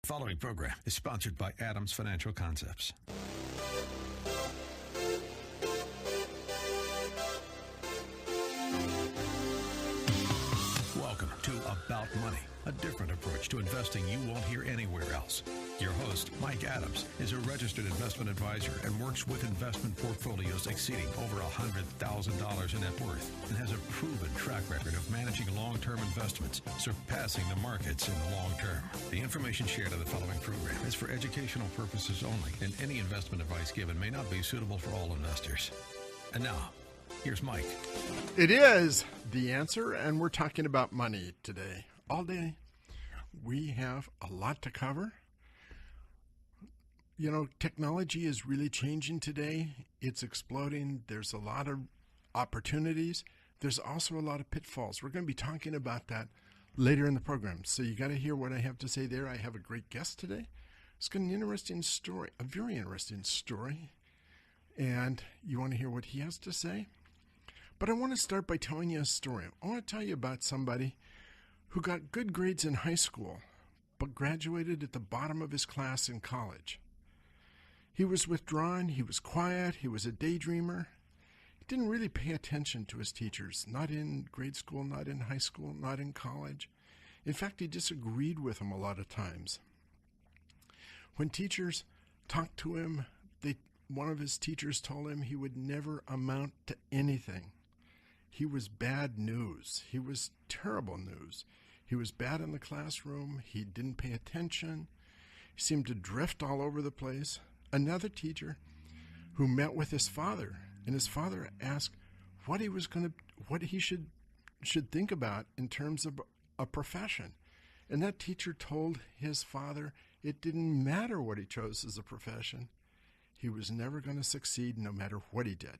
Following program is sponsored by Adams Financial Concepts. Welcome to About Money, a different approach to investing you won't hear anywhere else. Your host, Mike Adams, is a registered investment advisor and works with investment portfolios exceeding over $100,000 in net worth and has a proven track record of managing long-term investments, surpassing the markets in the long term. The information shared in the following program is for educational purposes only, and any investment advice given may not be suitable for all investors. And now, here's Mike. It is The Answer, and we're talking about money today. All day, we have a lot to cover. You know, technology is really changing today. It's exploding. There's a lot of opportunities. There's also a lot of pitfalls. We're going to be talking about that later in the program. So you got to hear what I have to say there. I have a great guest today. It's got an interesting story, a very interesting story. And you want to hear what he has to say? But I want to start by telling you a story. I want to tell you about somebody who got good grades in high school, but graduated at the bottom of his class in college. He was withdrawn, he was quiet, he was a daydreamer. He didn't really pay attention to his teachers, not in grade school, not in high school, not in college. In fact, he disagreed with them a lot of times. When teachers talked to him, one of his teachers told him he would never amount to anything. He was bad news. He was terrible news. He was bad in the classroom. He didn't pay attention. He seemed to drift all over the place. Another teacher who met with his father, and his father asked what he should think about in terms of a profession. And that teacher told his father it didn't matter what he chose as a profession. He was never going to succeed no matter what he did.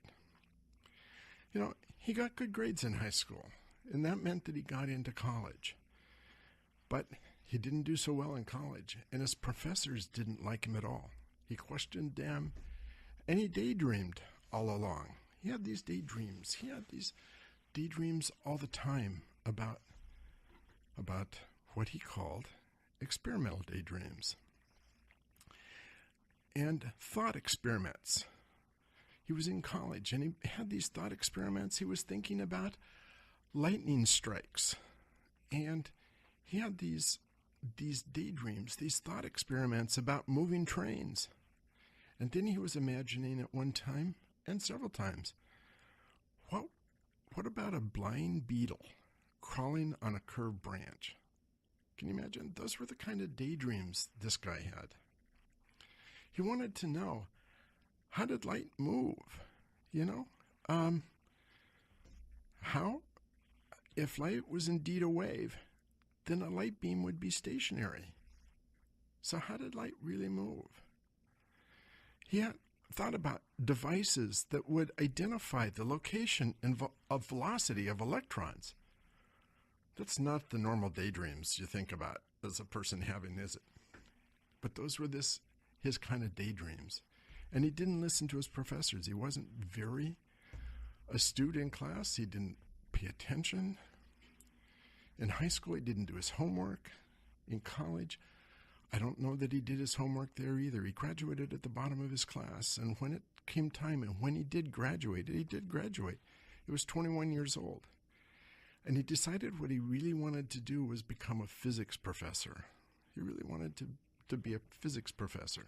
You know, he got good grades in high school, and that meant that he got into college. But he didn't do so well in college, and his professors didn't like him at all. He questioned them, and he daydreamed all along. He had these daydreams. He had these daydreams all the time about what he called experimental daydreams and thought experiments. He was in college, and he had these thought experiments. He was thinking about lightning strikes, and he had these daydreams, these thought experiments about moving trains. And then he was imagining at one time, and several times, what about a blind beetle crawling on a curved branch? Can you imagine? Those were the kind of daydreams this guy had. He wanted to know, how did light move? You know, how, if light was indeed a wave, then a light beam would be stationary. So how did light really move? He had thought about devices that would identify the location of velocity of electrons. That's not the normal daydreams you think about as a person having, is it? But those were his kind of daydreams. And he didn't listen to his professors. He wasn't very astute in class. He didn't pay attention. In high school, he didn't do his homework. In college, I don't know that he did his homework there either. He graduated at the bottom of his class, and when it came time, and when he did graduate. He was 21 years old. And he decided what he really wanted to do was become a physics professor. He really wanted to be a physics professor.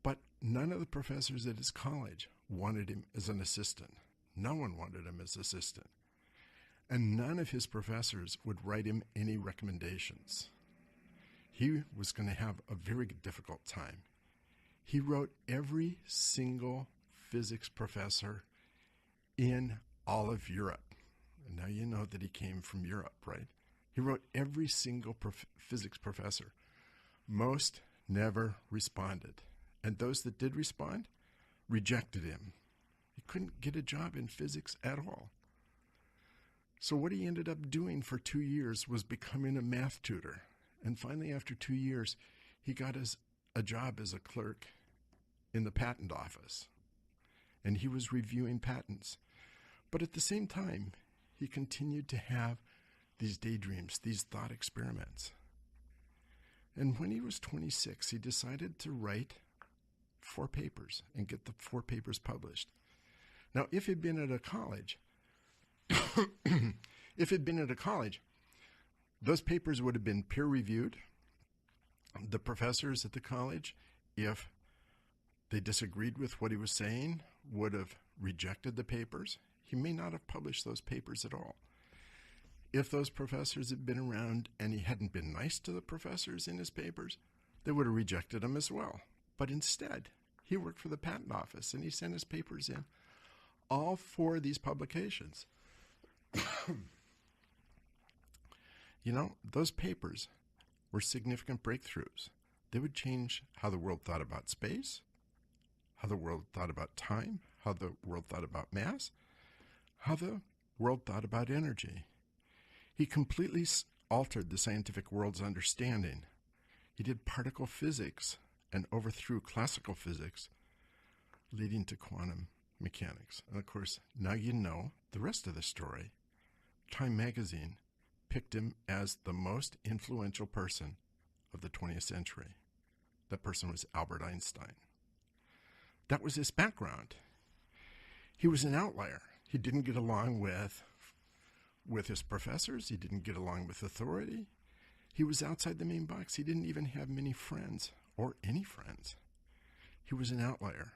But none of the professors at his college wanted him as an assistant. No one wanted him as assistant. And none of his professors would write him any recommendations. He was going to have a very difficult time. He wrote every single physics professor in all of Europe. And now you know that he came from Europe, right? He wrote every single physics professor. Most never responded. And those that did respond rejected him. He couldn't get a job in physics at all. So what he ended up doing for 2 years was becoming a math tutor. And finally, after 2 years, he got a job as a clerk in the patent office. And he was reviewing patents. But at the same time, he continued to have these daydreams, these thought experiments. And when he was 26, he decided to write 4 papers and get the 4 papers published. Now, if he'd been at a college, those papers would have been peer-reviewed. The professors at the college, if they disagreed with what he was saying, would have rejected the papers. He may not have published those papers at all. If those professors had been around and he hadn't been nice to the professors in his papers, they would have rejected him as well. But instead, he worked for the patent office and he sent his papers in. All 4 of these publications. Those papers were significant breakthroughs. They would change how the world thought about space, how the world thought about time, how the world thought about mass, how the world thought about energy. He completely altered the scientific world's understanding. He did particle physics and overthrew classical physics, leading to quantum mechanics. And of course, now you know the rest of the story. Time magazine picked him as the most influential person of the 20th century. That person was Albert Einstein. That was his background. He was an outlier. He didn't get along with his professors. He didn't get along with authority. He was outside the main box. He didn't even have many friends or any friends. He was an outlier.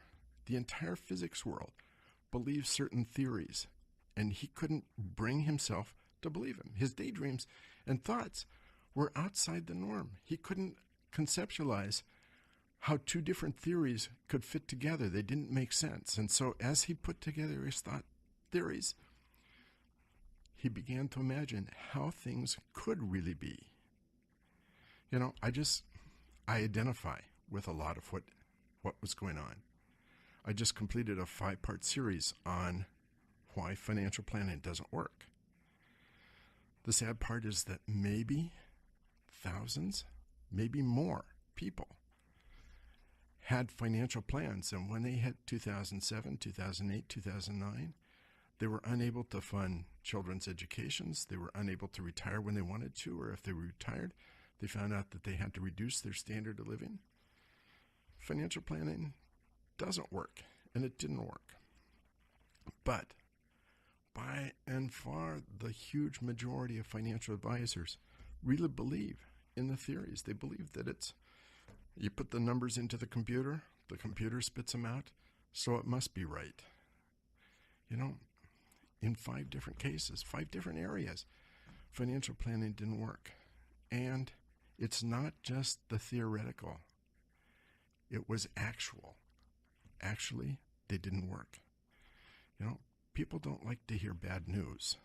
The entire physics world believed certain theories, and he couldn't bring himself to believe them. His daydreams and thoughts were outside the norm. He couldn't conceptualize how 2 different theories could fit together. They didn't make sense. And so as he put together his thought theories, he began to imagine how things could really be. I identify with a lot of what was going on. I just completed a 5-part series on why financial planning doesn't work. The sad part is that maybe thousands, maybe more people had financial plans, and when they hit 2007, 2008, 2009, they were unable to fund children's educations. They were unable to retire when they wanted to, or if they were retired, they found out that they had to reduce their standard of living. Financial planning doesn't work, and it didn't work. But by and far, the huge majority of financial advisors really believe in the theories. They believe that you put the numbers into the computer spits them out, so it must be right. In 5 different cases, 5 different areas, financial planning didn't work. And it's not just the theoretical. It was actual. Actually, they didn't work. People don't like to hear bad news.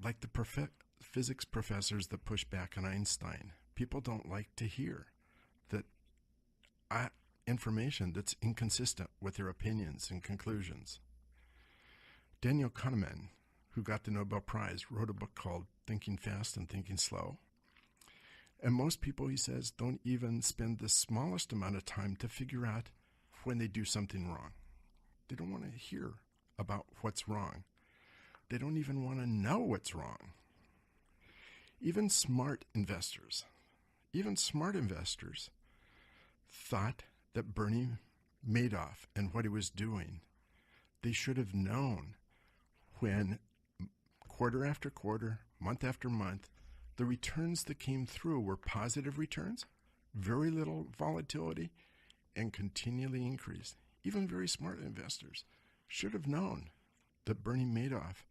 Like the physics professors that push back on Einstein. People don't like to hear that information that's inconsistent with their opinions and conclusions. Daniel Kahneman, who got the Nobel Prize, wrote a book called Thinking Fast and Thinking Slow. And most people, he says, don't even spend the smallest amount of time to figure out when they do something wrong. They don't want to hear about what's wrong. They don't even want to know what's wrong. Even smart investors thought that Bernie Madoff and what he was doing, they should have known when quarter after quarter, month after month, the returns that came through were positive returns, very little volatility, and continually increased. Even very smart investors should have known that Bernie Madoff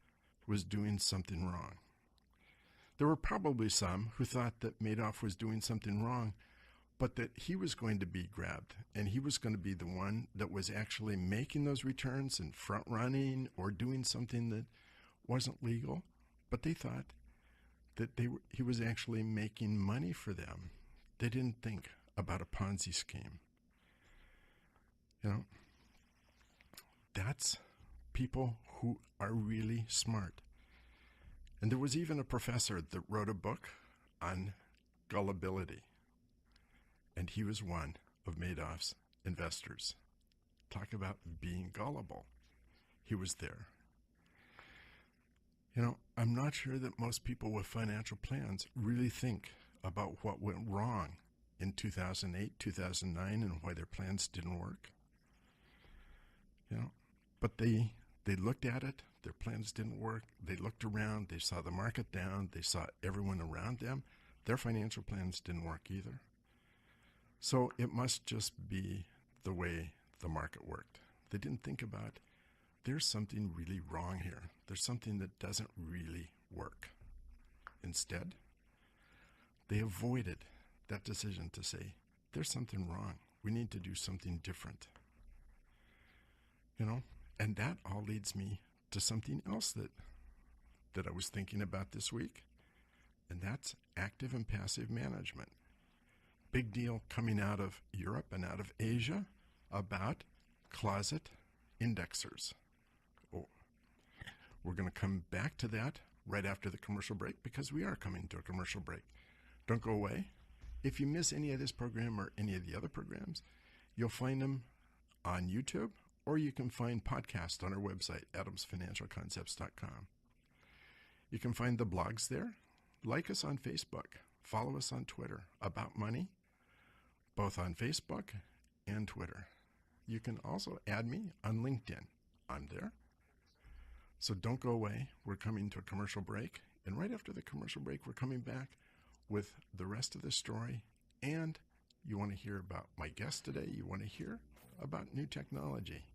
was doing something wrong. There were probably some who thought that Madoff was doing something wrong, but that he was going to be grabbed, and he was going to be the one that was actually making those returns and front-running or doing something that wasn't legal. But they thought that he was actually making money for them. They didn't think about a Ponzi scheme. That's people who are really smart. And there was even a professor that wrote a book on gullibility. And he was one of Madoff's investors. Talk about being gullible. He was there. I'm not sure that most people with financial plans really think about what went wrong in 2008, 2009, and why their plans didn't work. But they looked at it. Their plans didn't work. They looked around. They saw the market down. They saw everyone around them. Their financial plans didn't work either. So it must just be the way the market worked. They didn't think about, there's something really wrong here. There's something that doesn't really work. Instead, they avoided that decision to say, there's something wrong. We need to do something different. And that all leads me to something else that I was thinking about this week, and that's active and passive management. Big deal coming out of Europe and out of Asia about closet indexers. Oh, we're going to come back to that right after the commercial break, because we are coming to a commercial break. Don't go away. If you miss any of this program or any of the other programs, you'll find them on YouTube, or you can find podcasts on our website, adamsfinancialconcepts.com. You can find the blogs there. Like us on Facebook. Follow us on Twitter, About Money, both on Facebook and Twitter. You can also add me on LinkedIn. I'm there. So don't go away. We're coming to a commercial break. And right after the commercial break, we're coming back with the rest of the story. And you want to hear about my guest today. You want to hear about new technology.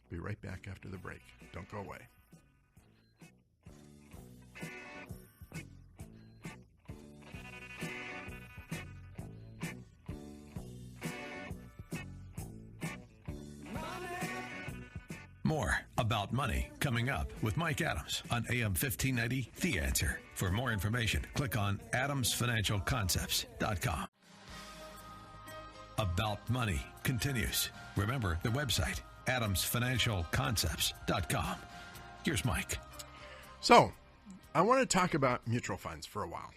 Be right back after the break. Don't go away. More About Money coming up with Mike Adams on AM 1590, The Answer. For more information, click on adamsfinancialconcepts.com. About Money continues. Remember the website, adamsfinancialconcepts.com. Here's Mike. So, I want to talk about mutual funds for a while.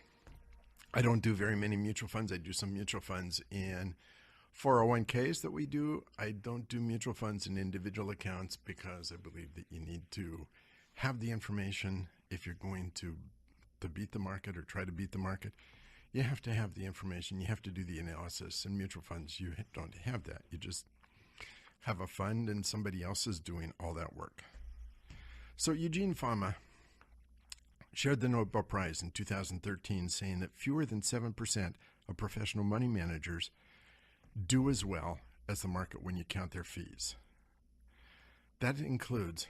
I don't do very many mutual funds. I do some mutual funds in 401ks that we do. I don't do mutual funds in individual accounts because I believe that you need to have the information if you're going to beat the market or try to beat the market. You have to have the information. You have to do the analysis. In mutual funds, you don't have that. You just have a fund and somebody else is doing all that work. So Eugene Fama shared the Nobel Prize in 2013 saying that fewer than 7% of professional money managers do as well as the market when you count their fees. That includes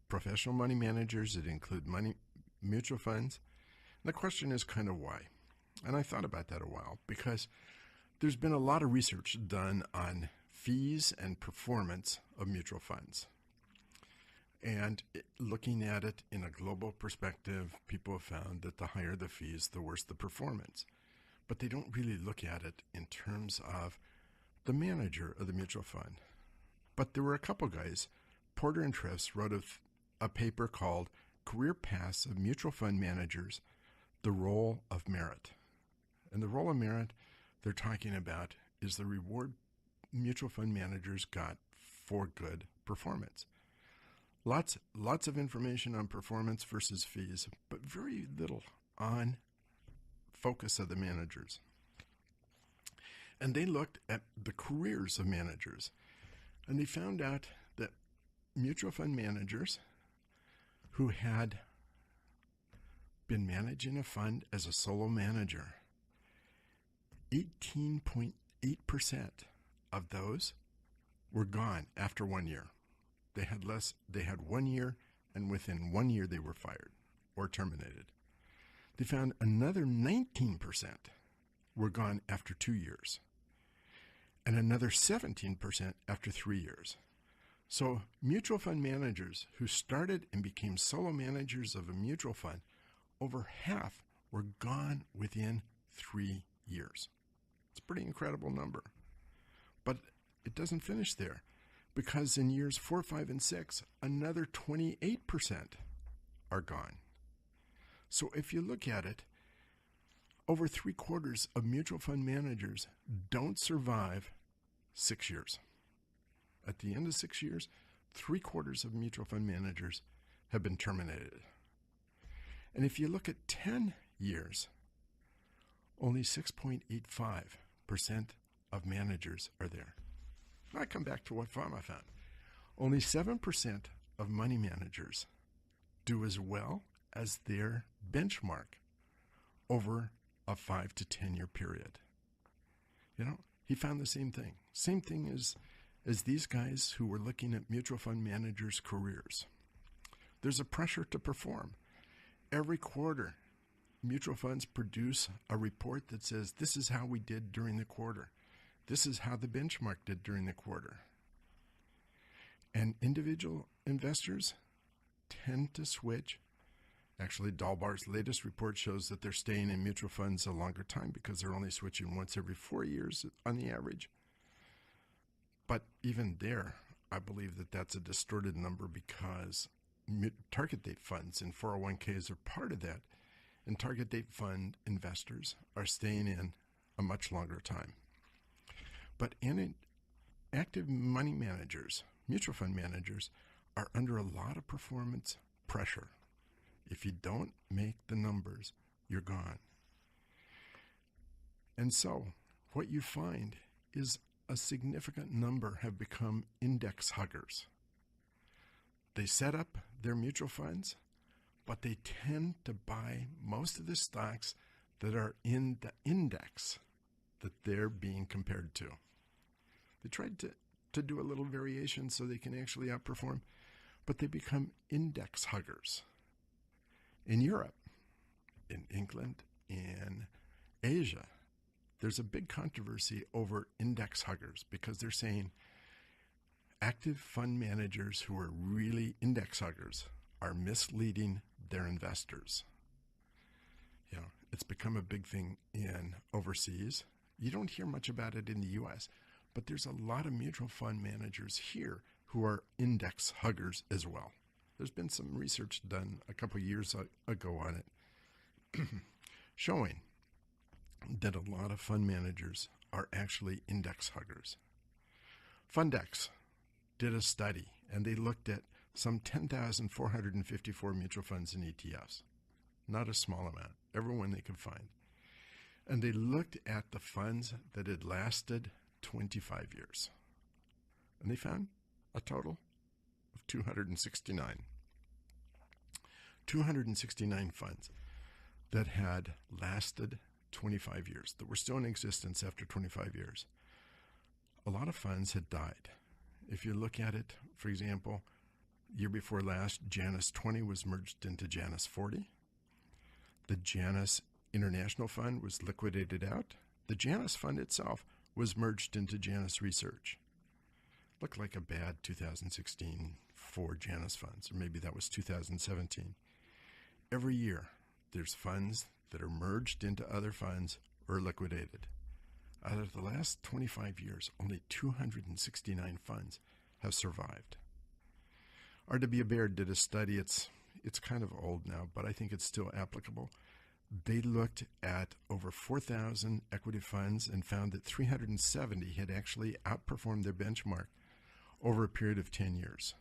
professional money managers. It includes mutual funds. And the question is kind of why. And I thought about that a while because there's been a lot of research done on fees and performance of mutual funds. And looking at it in a global perspective, people have found that the higher the fees, the worse the performance. But they don't really look at it in terms of the manager of the mutual fund. But there were a couple guys. Porter and Triss wrote a paper called Career Paths of Mutual Fund Managers, the Role of Merit. And the role of merit they're talking about is the reward mutual fund managers got for good performance. Lots of information on performance versus fees, but very little on focus of the managers. And they looked at the careers of managers, and they found out that mutual fund managers who had been managing a fund as a solo manager, 18.8% of those were gone after 1 year. They had 1 year, and within 1 year they were fired or terminated. They found another 19% were gone after 2 years, and another 17% after 3 years. So mutual fund managers who started and became solo managers of a mutual fund, over half were gone within 3 years. It's a pretty incredible number. But it doesn't finish there, because in years 4, 5, and 6, another 28% are gone. So if you look at it, over 3/4 of mutual fund managers don't survive 6 years. At the end of 6 years, 3/4 of mutual fund managers have been terminated. And if you look at 10 years, only 6.85% of managers are there. I come back to what Pharma found. Only 7% of money managers do as well as their benchmark over a 5 to 10 year period. He found the same thing. Same thing as these guys who were looking at mutual fund managers' careers. There's a pressure to perform. Every quarter, mutual funds produce a report that says this is how we did during the quarter. This is how the benchmark did during the quarter. And individual investors tend to switch. Actually, Dalbar's latest report shows that they're staying in mutual funds a longer time because they're only switching once every 4 years on the average. But even there, I believe that that's a distorted number because target date funds and 401ks are part of that. And target date fund investors are staying in a much longer time. But active money managers, mutual fund managers, are under a lot of performance pressure. If you don't make the numbers, you're gone. And so what you find is a significant number have become index huggers. They set up their mutual funds, but they tend to buy most of the stocks that are in the index that they're being compared to. They tried to do a little variation so they can actually outperform, but they become index huggers. In Europe, in England, in Asia, there's a big controversy over index huggers because they're saying active fund managers who are really index huggers are misleading their investors. It's become a big thing in overseas. You don't hear much about it in the U.S., but there's a lot of mutual fund managers here who are index huggers as well. There's been some research done a couple years ago on it showing that a lot of fund managers are actually index huggers. Fundex did a study, and they looked at some 10,454 mutual funds and ETFs. Not a small amount, everyone they could find. And they looked at the funds that had lasted 25 years. And they found a total of 269. 269 funds that had lasted 25 years, that were still in existence after 25 years. A lot of funds had died. If you look at it, for example, year before last, Janus 20 was merged into Janus 40. The Janus International Fund was liquidated out. The Janus Fund itself was merged into Janus Research. Looked like a bad 2016 for Janus funds, or maybe that was 2017. Every year, there's funds that are merged into other funds or liquidated. Out of the last 25 years, only 269 funds have survived. R.W. Baird did a study. It's kind of old now, but I think it's still applicable. They looked at over 4,000 equity funds and found that 370 had actually outperformed their benchmark over a period of 10 years.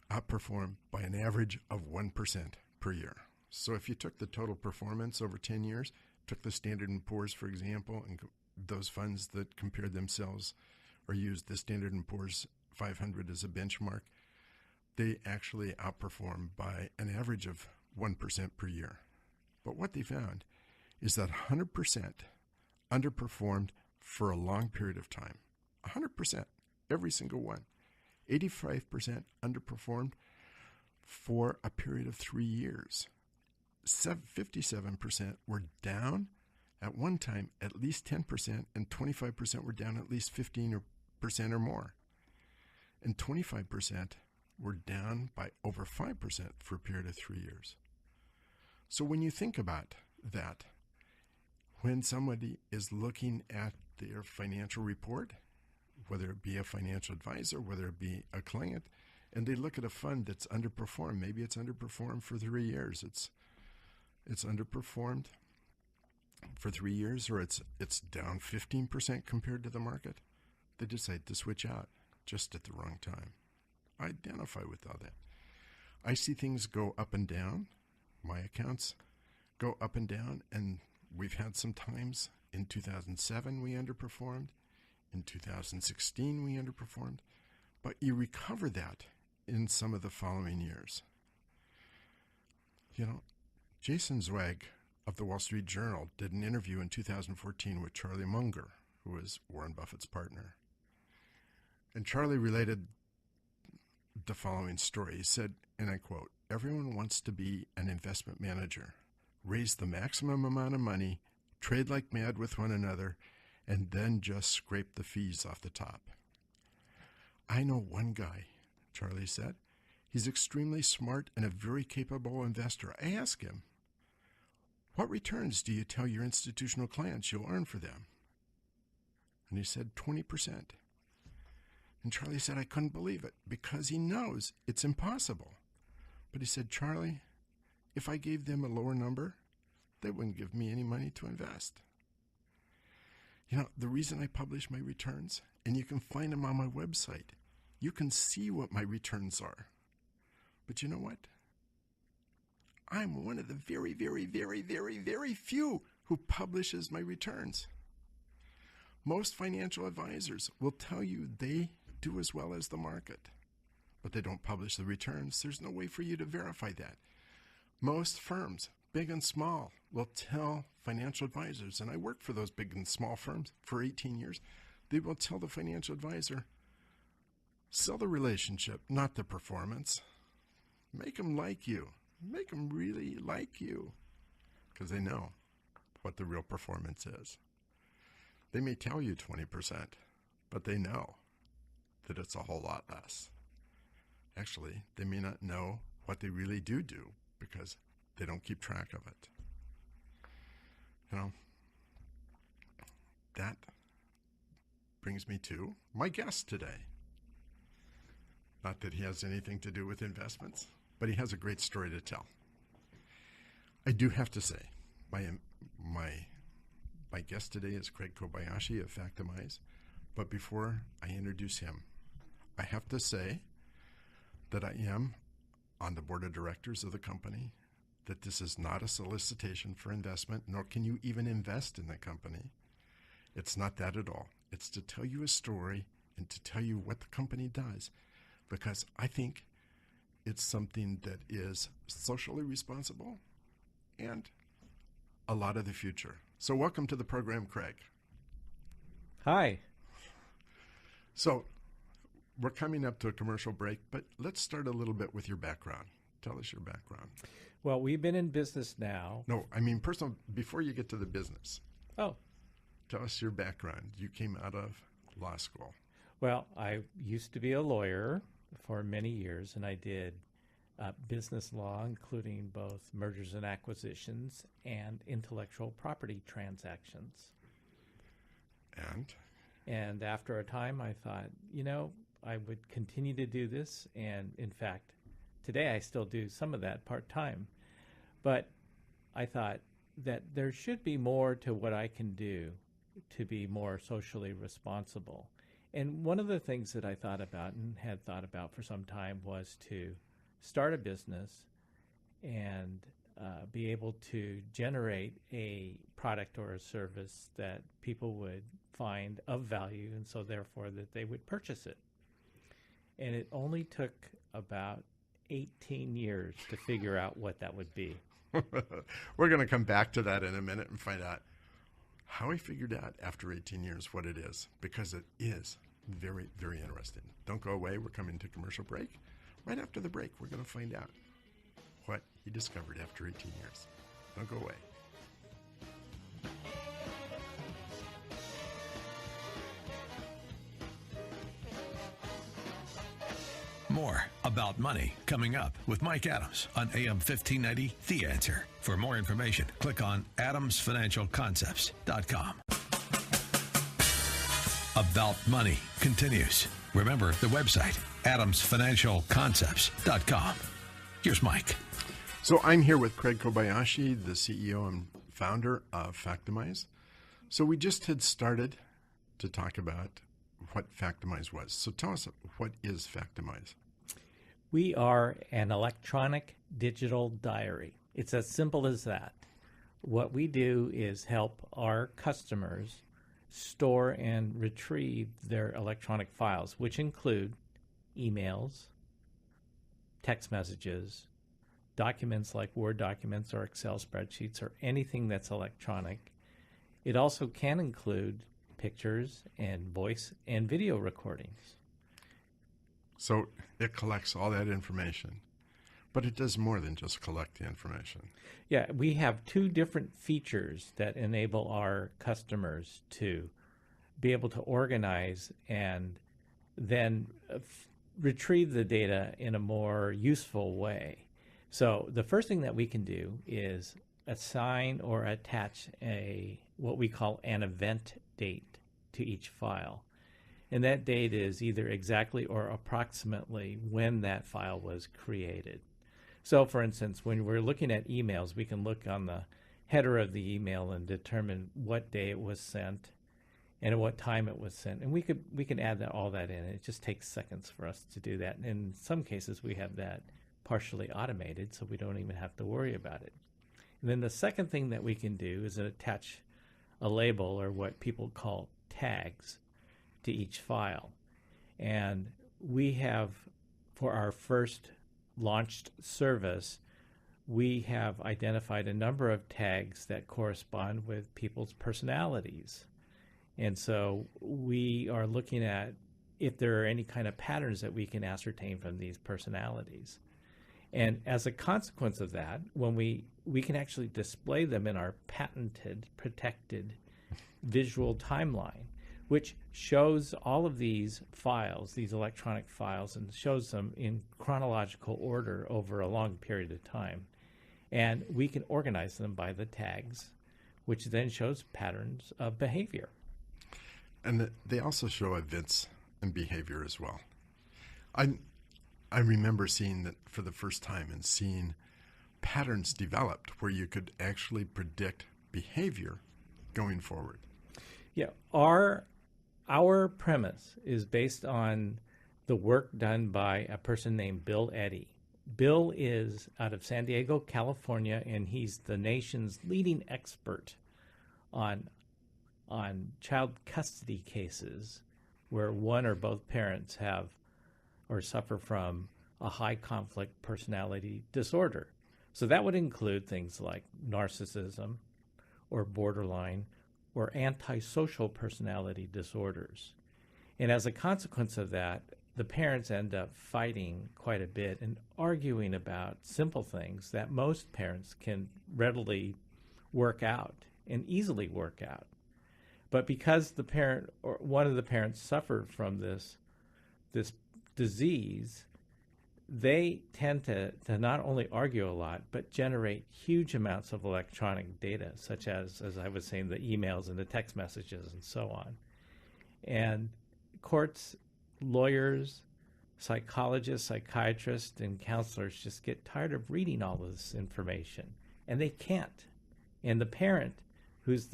Outperformed by an average of 1% per year. So if you took the total performance over 10 years, took the Standard & Poor's, for example, and those funds that compared themselves or used the Standard & Poor's 500 as a benchmark, they actually outperformed by an average of 1% per year. But what they found is that 100% underperformed for a long period of time. 100%, every single one. 85% underperformed for a period of 3 years. 57% were down at one time at least 10%, and 25% were down at least 15% or more. And 25% were down by over 5% for a period of 3 years. So when you think about that, when somebody is looking at their financial report, whether it be a financial advisor, whether it be a client, and they look at a fund that's underperformed, maybe it's underperformed for 3 years, it's underperformed for 3 years, or it's down 15% compared to the market, they decide to switch out just at the wrong time. I identify with all that. I see things go up and down. My accounts go up and down, and we've had some times. In 2007, we underperformed. In 2016, we underperformed. But you recover that in some of the following years. You know, Jason Zweig of the Wall Street Journal did an interview in 2014 with Charlie Munger, who was Warren Buffett's partner. And Charlie related the following story. He said, and I quote, "Everyone wants to be an investment manager, raise the maximum amount of money, trade like mad with one another, and then just scrape the fees off the top. I know one guy," Charlie said. "He's extremely smart and a very capable investor. I asked him, 'What returns do you tell your institutional clients you'll earn for them?' And he said 20%. And Charlie said, I couldn't believe it because he knows it's impossible. But he said, Charlie, if I gave them a lower number, they wouldn't give me any money to invest. You know, the reason I publish my returns, and you can find them on my website, you can see what my returns are. But you know what? I'm one of the very, very, very, very, very few who publishes my returns. Most financial advisors will tell you they do as well as the market, but they don't publish the returns. There's no way for you to verify that. Most firms, big and small, will tell financial advisors, and I worked for those big and small firms for 18 years, they will tell the financial advisor, sell the relationship, not the performance. Make them like you. Make them really like you, because they know what the real performance is. They may tell you 20%, but they know that it's a whole lot less. Actually, they may not know what they really do because they don't keep track of it. You know, that brings me to my guest today. Not that he has anything to do with investments, but he has a great story to tell. I do have to say, my guest today is Craig Kobayashi of Factimize, but before I introduce him, I have to say that I am on the board of directors of the company, that this is not a solicitation for investment, nor can you even invest in the company. It's not that at all. It's to tell you a story and to tell you what the company does, because I think it's something that is socially responsible and a lot of the future. So welcome to the program, Craig. Hi. So we're coming up to a commercial break, but let's start a little bit with your background. Tell us your background. Well, we've been in business now. No, I mean personal, before you get to the business. Oh. Tell us your background. You came out of law school. Well, I used to be a lawyer for many years, and I did business law, including both mergers and acquisitions and intellectual property transactions. And after a time, I thought, I would continue to do this. And in fact, today I still do some of that part-time. But I thought that there should be more to what I can do to be more socially responsible. And one of the things that I thought about and had thought about for some time was to start a business and be able to generate a product or a service that people would find of value, and so therefore that they would purchase it. And it only took about 18 years to figure out what that would be. We're going to come back to that in a minute and find out how I figured out after 18 years what it is, because it is very, very interesting. Don't go away. We're coming to commercial break. Right after the break, we're going to find out what he discovered after 18 years. Don't go away. More about money coming up with Mike Adams on AM 1590, The Answer. For more information, click on adamsfinancialconcepts.com. About Money continues. Remember the website, adamsfinancialconcepts.com. Here's Mike. So I'm here with Craig Kobayashi, the CEO and founder of Factimize. So we just had started to talk about what Factimize was. So tell us, what is Factimize? We are an electronic digital diary. It's as simple as that. what we do is help our customers store and retrieve their electronic files, which include emails, text messages, documents like Word documents or Excel spreadsheets or anything that's electronic. It also can include pictures and voice and video recordings. So it collects all that information, but it does more than just collect the information. Yeah, we have two different features that enable our customers to be able to organize and then retrieve the data in a more useful way. So the first thing that we can do is assign or attach what we call an event date to each file. And that date is either exactly or approximately when that file was created. So, for instance, when we're looking at emails, we can look on the header of the email and determine what day it was sent and at what time it was sent. And we can add all that in. It just takes seconds for us to do that. And in some cases, we have that partially automated, so we don't even have to worry about it. And then the second thing that we can do is attach a label, or what people call tags, to each file. And we have, for our first launched service, we have identified a number of tags that correspond with people's personalities. And so we are looking at if there are any kind of patterns that we can ascertain from these personalities. And as a consequence of that, when we can actually display them in our patented, protected visual timeline, which shows all of these files, these electronic files, and shows them in chronological order over a long period of time. And we can organize them by the tags, which then shows patterns of behavior. And they also show events and behavior as well. I remember seeing that for the first time and seeing patterns developed where you could actually predict behavior going forward. Yeah, our premise is based on the work done by a person named Bill Eddy. Bill is out of San Diego, California, and he's the nation's leading expert on child custody cases where one or both parents have or suffer from a high conflict personality disorder. So that would include things like narcissism or borderline or antisocial personality disorders. And as a consequence of that, the parents end up fighting quite a bit and arguing about simple things that most parents can readily work out and easily work out. But because the parent or one of the parents suffered from this disease, they tend to not only argue a lot, but generate huge amounts of electronic data, such as I was saying, the emails and the text messages and so on. And courts, lawyers, psychologists, psychiatrists, and counselors just get tired of reading all this information, and they can't. And the parent who's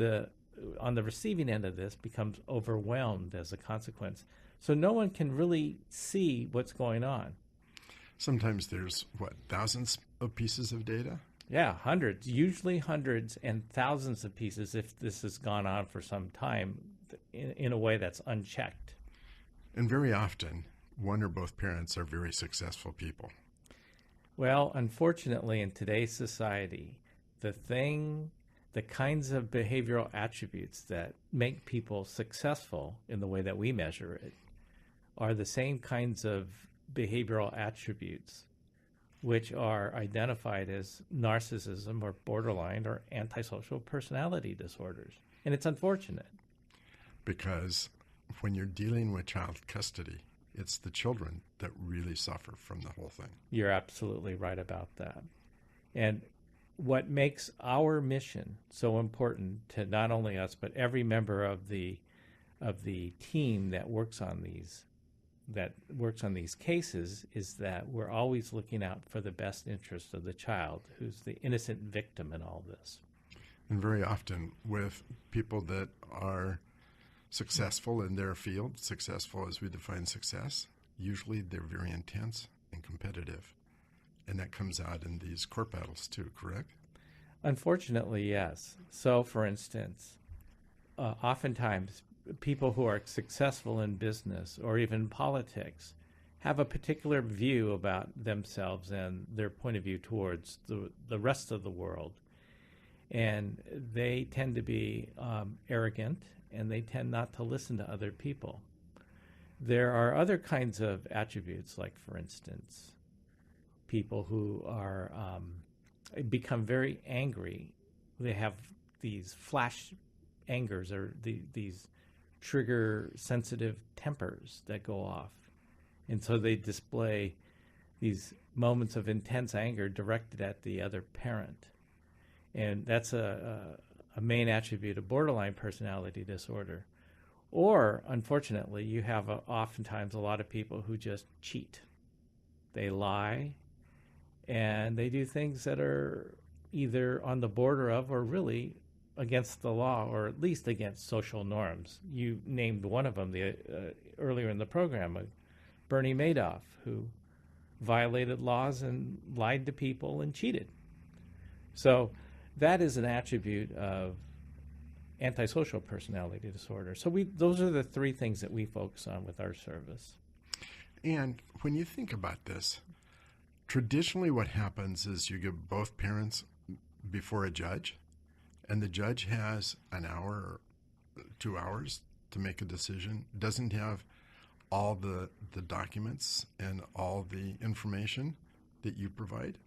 on the receiving end of this becomes overwhelmed as a consequence. So no one can really see what's going on. Sometimes there's, thousands of pieces of data? Yeah, hundreds, usually hundreds and thousands of pieces if this has gone on for some time in a way that's unchecked. And very often, one or both parents are very successful people. Well, unfortunately, in today's society, the kinds of behavioral attributes that make people successful in the way that we measure it are the same kinds of behavioral attributes which are identified as narcissism or borderline or antisocial personality disorders. And it's unfortunate. Because when you're dealing with child custody, it's the children that really suffer from the whole thing. You're absolutely right about that. And what makes our mission so important to not only us, but every member of the team that works on these cases is that we're always looking out for the best interest of the child, who's the innocent victim in all this. And very often with people that are successful in their field, successful as we define success, usually they're very intense and competitive. And that comes out in these court battles too, correct? Unfortunately, yes. So, for instance, oftentimes people who are successful in business or even politics have a particular view about themselves and their point of view towards the rest of the world. And they tend to be arrogant, and they tend not to listen to other people. There are other kinds of attributes, like, for instance, people who are become very angry. They have these flash angers or these trigger sensitive tempers that go off. And so they display these moments of intense anger directed at the other parent. And that's a main attribute of borderline personality disorder. Or, unfortunately, you have oftentimes a lot of people who just cheat. They lie, and they do things that are either on the border of or really against the law, or at least against social norms. You named one of them earlier in the program, Bernie Madoff, who violated laws and lied to people and cheated. So that is an attribute of antisocial personality disorder. So those are the three things that we focus on with our service. And when you think about this, traditionally what happens is you give both parents before a judge, and the judge has an hour or 2 hours to make a decision, doesn't have all the documents and all the information that you provide,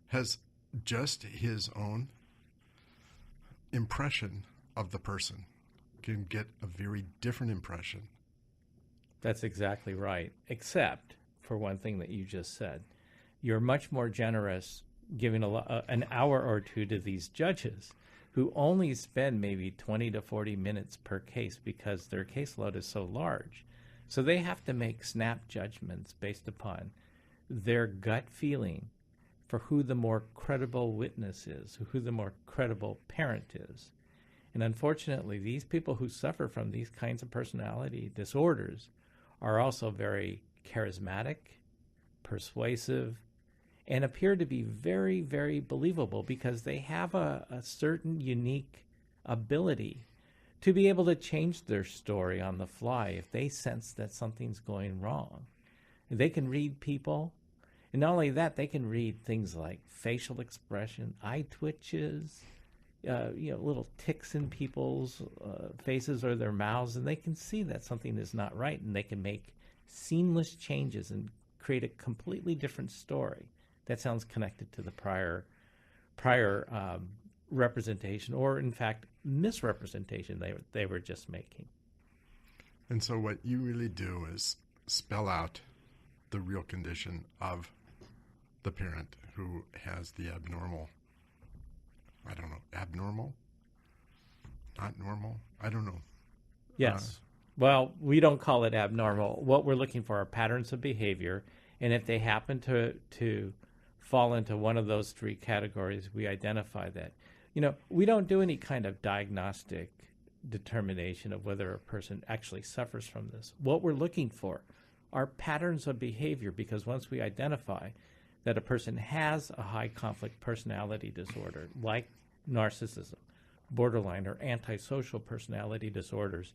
has just his own impression of the person, can get a very different impression. That's exactly right, except for one thing that you just said. You're much more generous giving an hour or two to these judges who only spend maybe 20 to 40 minutes per case because their caseload is so large. So they have to make snap judgments based upon their gut feeling for who the more credible witness is, who the more credible parent is. And unfortunately, these people who suffer from these kinds of personality disorders are also very charismatic, persuasive, and appear to be very, very believable because they have a certain unique ability to be able to change their story on the fly if they sense that something's going wrong. They can read people, and not only that, they can read things like facial expression, eye twitches, little ticks in people's faces or their mouths, and they can see that something is not right, and they can make seamless changes and create a completely different story that sounds connected to the prior representation, or in fact misrepresentation they were just making. And so what you really do is spell out the real condition of the parent who has the abnormal, not normal, I don't know. Yes. Well, we don't call it abnormal. What we're looking for are patterns of behavior, and if they happen to fall into one of those three categories, we identify that. We don't do any kind of diagnostic determination of whether a person actually suffers from this. What we're looking for are patterns of behavior, because once we identify that a person has a high conflict personality disorder, like narcissism, borderline, or antisocial personality disorders,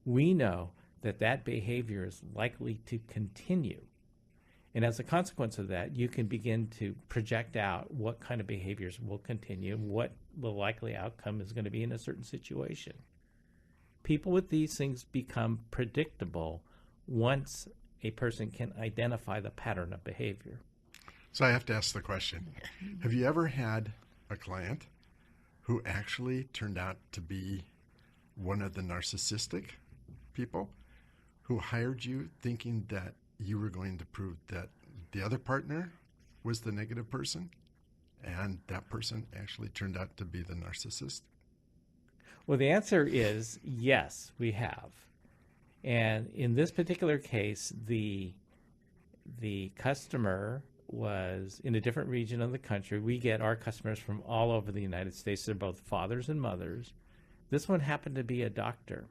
we know that behavior is likely to continue. And as a consequence of that, you can begin to project out what kind of behaviors will continue, what the likely outcome is going to be in a certain situation. People with these things become predictable once a person can identify the pattern of behavior. So I have to ask the question, have you ever had a client who actually turned out to be one of the narcissistic people who hired you thinking that you were going to prove that the other partner was the negative person, and that person actually turned out to be the narcissist? Well, the answer is yes, we have. And in this particular case, the customer was in a different region of the country. We get our customers from all over the United States. They're both fathers and mothers. This one happened to be a doctor.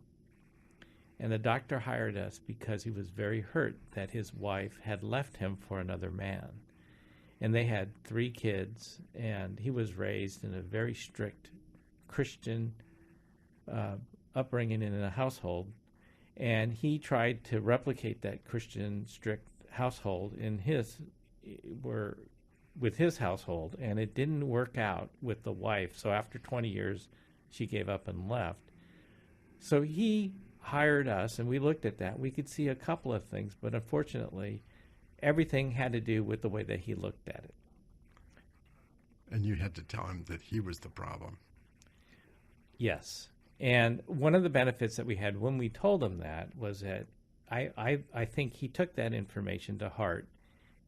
And the doctor hired us because he was very hurt that his wife had left him for another man. and they had 3 kids, and he was raised in a very strict Christian upbringing in a household, and he tried to replicate that Christian strict household with his household, and it didn't work out with the wife. So after 20 years, she gave up and left. So he hired us, and we looked at that. We could see a couple of things, but unfortunately, everything had to do with the way that he looked at it. And you had to tell him that he was the problem. Yes. And one of the benefits that we had when we told him that was that I think he took that information to heart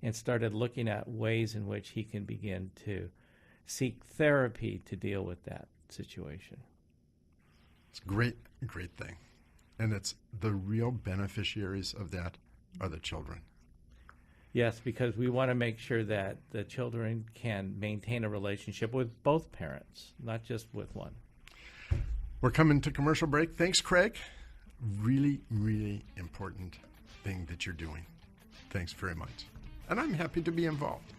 and started looking at ways in which he can begin to seek therapy to deal with that situation. It's a great thing. And it's the real beneficiaries of that are the children. Yes, because we want to make sure that the children can maintain a relationship with both parents, not just with one. We're coming to commercial break. Thanks, Craig. Really, really important thing that you're doing. Thanks very much. And I'm happy to be involved.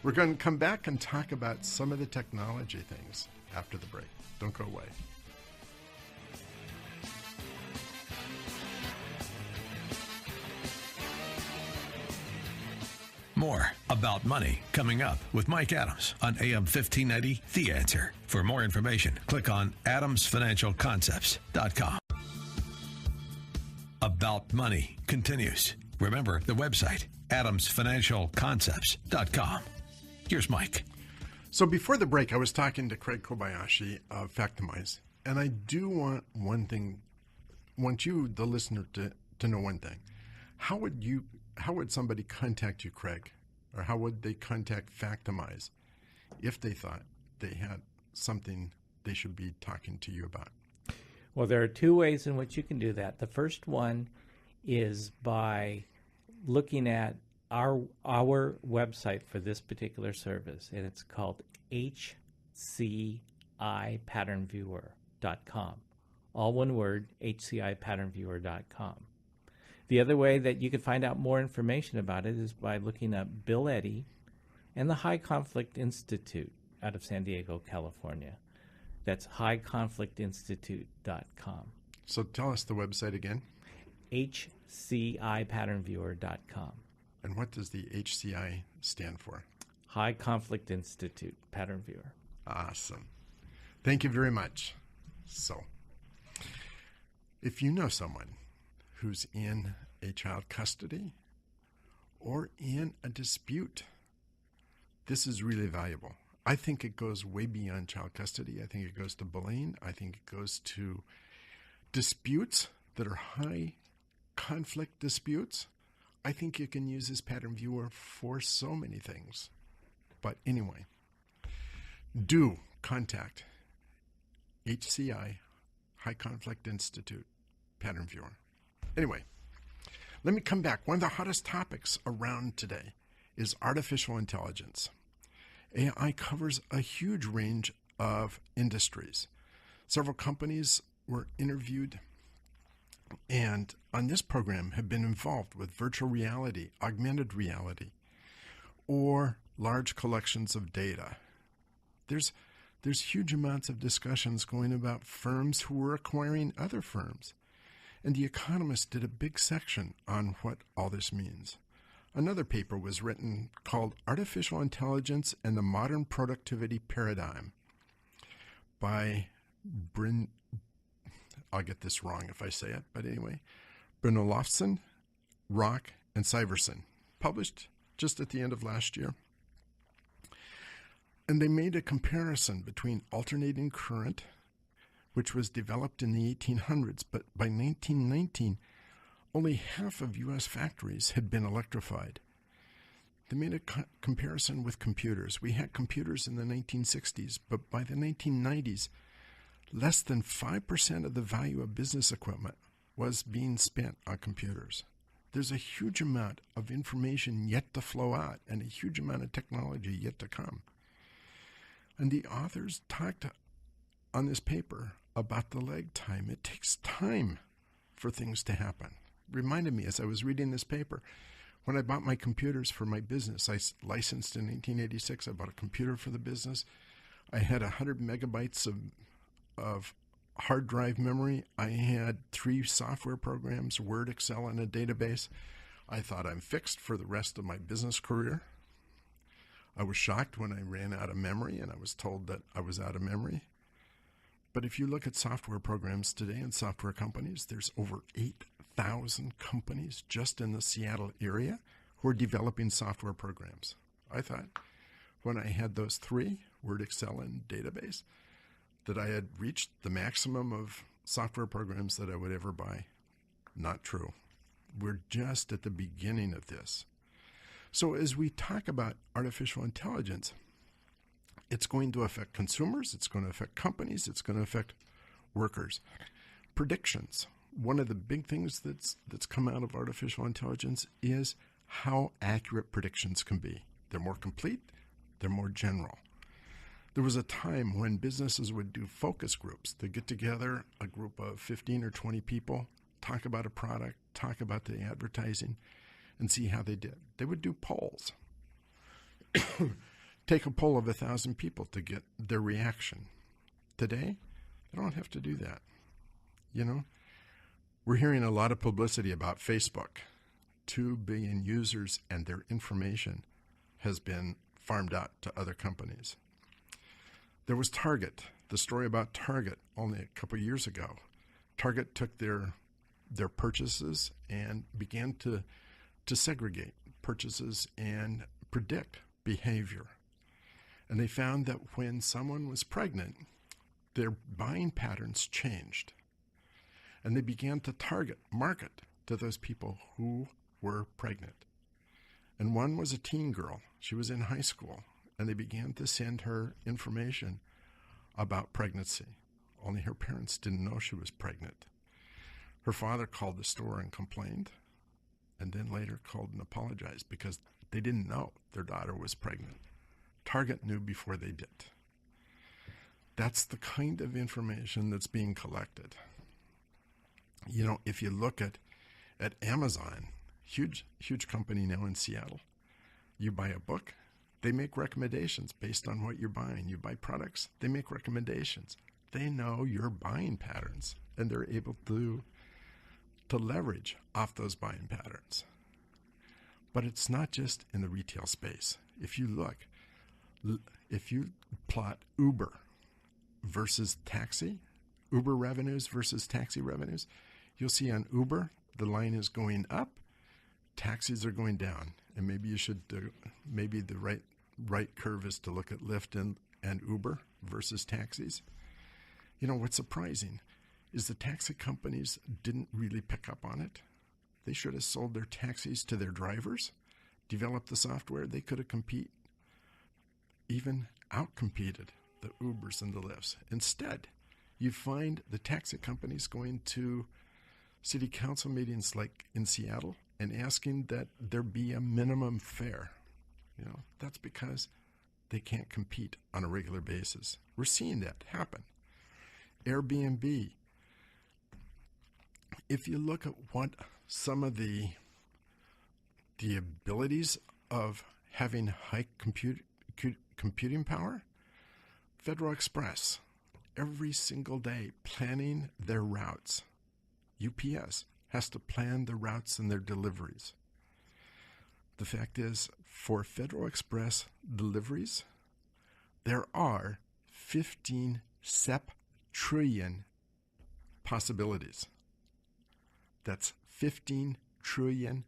We're going to come back and talk about some of the technology things after the break. Don't go away. More about money coming up with Mike Adams on AM 1590, The Answer. For more information, click on adamsfinancialconcepts.com. About Money continues. Remember the website, adamsfinancialconcepts.com. Here's Mike. So before the break, I was talking to Craig Kobayashi of Factimize, and I do want you, the listener, to know one thing. How would somebody contact you, Craig? Or how would they contact Factimize if they thought they had something they should be talking to you about? Well, there are 2 ways in which you can do that. The first one is by looking at our website for this particular service, and it's called hcipatternviewer.com. All one word, hcipatternviewer.com. The other way that you can find out more information about it is by looking up Bill Eddy and the High Conflict Institute out of San Diego, California. That's highconflictinstitute.com. So tell us the website again. hcipatternviewer.com. And what does the HCI stand for? High Conflict Institute Pattern Viewer. Awesome. Thank you very much. So, if you know someone who's in a child custody or in a dispute, this is really valuable. I think it goes way beyond child custody. I think it goes to bullying. I think it goes to disputes that are high conflict disputes. I think you can use this pattern viewer for so many things. But anyway, do contact HCI, High Conflict Institute Pattern Viewer. Anyway, let me come back. One of the hottest topics around today is artificial intelligence. AI covers a huge range of industries. Several companies were interviewed and on this program have been involved with virtual reality, augmented reality, or large collections of data. There's huge amounts of discussions going about firms who are acquiring other firms. And The Economist did a big section on what all this means. Another paper was written called Artificial Intelligence and the Modern Productivity Paradigm by I'll get this wrong if I say it, but anyway, Brynjolfsson, Rock, and Syverson, published just at the end of last year. And they made a comparison between alternating current, which was developed in the 1800s, but by 1919, only half of U.S. factories had been electrified. They made a comparison with computers. We had computers in the 1960s, but by the 1990s, less than 5% of the value of business equipment was being spent on computers. There's a huge amount of information yet to flow out and a huge amount of technology yet to come. And the authors talked on this paper about the lag time. It takes time for things to happen. Reminded me as I was reading this paper, When I bought my computers for my business, I licensed in 1986. I bought a computer for the business. I had 100 megabytes of hard drive memory. I had 3 software programs, Word, Excel, and a database. I thought I'm fixed for the rest of my business career. I was shocked when I ran out of memory and I was told that I was out of memory. But if you look at software programs today and software companies, there's over 8,000 companies just in the Seattle area who are developing software programs. I thought when I had those 3, Word, Excel, and database, that I had reached the maximum of software programs that I would ever buy. Not true. We're just at the beginning of this. So as we talk about artificial intelligence, it's going to affect consumers, it's going to affect companies, it's going to affect workers. Predictions. One of the big things that's come out of artificial intelligence is how accurate predictions can be. They're more complete, they're more general. There was a time when businesses would do focus groups. They'd get together, a group of 15 or 20 people, talk about a product, talk about the advertising, and see how they did. They would do polls. Take a poll of 1,000 people to get their reaction. Today, they don't have to do that. You know, we're hearing a lot of publicity about Facebook. 2 billion users and their information has been farmed out to other companies. There was Target, the story about Target only a couple years ago. Target took their purchases and began to segregate purchases and predict behavior. And they found that when someone was pregnant, their buying patterns changed. And they began to market to those people who were pregnant. And one was a teen girl. She was in high school. And they began to send her information about pregnancy. Only her parents didn't know she was pregnant. Her father called the store and complained, and then later called and apologized because they didn't know their daughter was pregnant. Target knew before they did. That's the kind of information that's being collected. You know, if you look at Amazon, huge company now in Seattle, you buy a book, they make recommendations based on what you're buying. You buy products, they make recommendations. They know your buying patterns, and they're able to leverage off those buying patterns. But it's not just in the retail space. If you plot Uber versus taxi, Uber revenues versus taxi revenues, you'll see on Uber, the line is going up, taxis are going down. And maybe you should maybe the right curve is to look at Lyft and Uber versus taxis. You know, what's surprising is the taxi companies didn't really pick up on it. They should have sold their taxis to their drivers, developed the software. They could have even outcompeted the Ubers and the Lyfts. Instead, you find the taxi companies going to city council meetings like in Seattle and asking that there be a minimum fare. You know, that's because they can't compete on a regular basis. We're seeing that happen. Airbnb. If you look at what some of the abilities of having high computing power, Federal Express, every single day planning their routes. UPS has to plan the routes and their deliveries. The fact is, for Federal Express deliveries, there are 15 septrillion possibilities. That's 15 trillion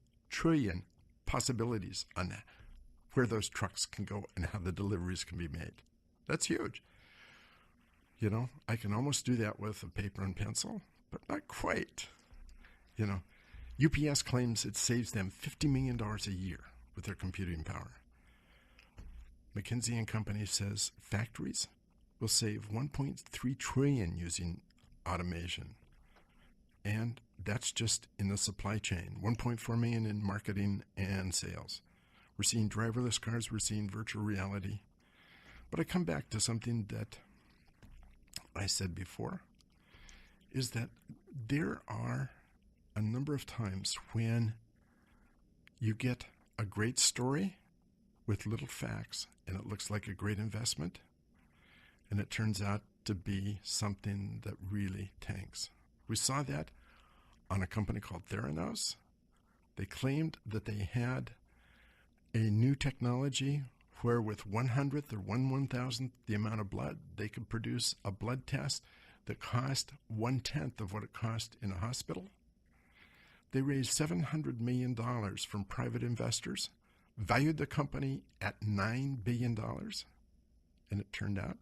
possibilities on where those trucks can go and how the deliveries can be made. That's huge. You know, I can almost do that with a paper and pencil, but not quite. You know, UPS claims it saves them $50 million a year with their computing power. McKinsey & Company says factories will save $1.3 trillion using automation. And that's just in the supply chain. $1.4 million in marketing and sales. We're seeing driverless cars. We're seeing virtual reality. But I come back to something that I said before, is that there are a number of times when you get a great story with little facts, and it looks like a great investment, and it turns out to be something that really tanks. We saw that on a company called Theranos. They claimed that they had a new technology where with 1/100th or 1/1000th the amount of blood, they could produce a blood test that cost 1/10 of what it cost in a hospital. They raised $700 million from private investors, valued the company at $9 billion, and it turned out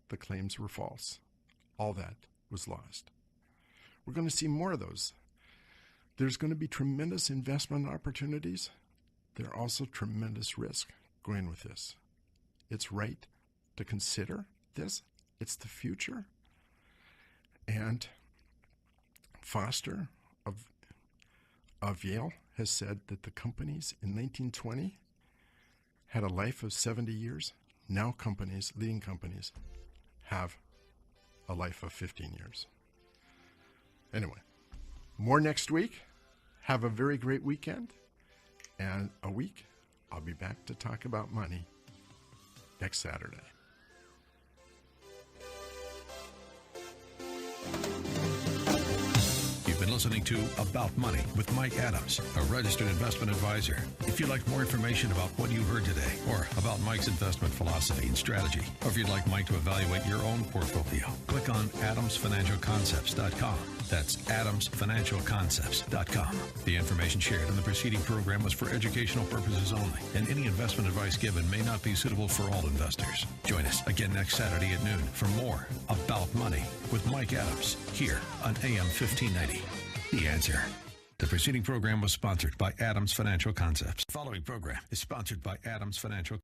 the claims were false. All that was lost. We're going to see more of those. There's going to be tremendous investment opportunities. There are also tremendous risk going with this. It's right to consider this. It's the future. And Foster of Yale has said that the companies in 1920 had a life of 70 years. Now leading companies, have a life of 15 years. Anyway, more next week. Have a very great weekend. And a week, I'll be back to talk about money next Saturday. You've been listening to About Money with Mike Adams, a registered investment advisor. If you'd like more information about what you heard today, or about Mike's investment philosophy and strategy, or if you'd like Mike to evaluate your own portfolio, click on adamsfinancialconcepts.com. That's adamsfinancialconcepts.com. The information shared in the preceding program was for educational purposes only, and any investment advice given may not be suitable for all investors. Join us again next Saturday at noon for more About Money with Mike Adams here on AM 1590. The Answer. The preceding program was sponsored by Adams Financial Concepts. The following program is sponsored by Adams Financial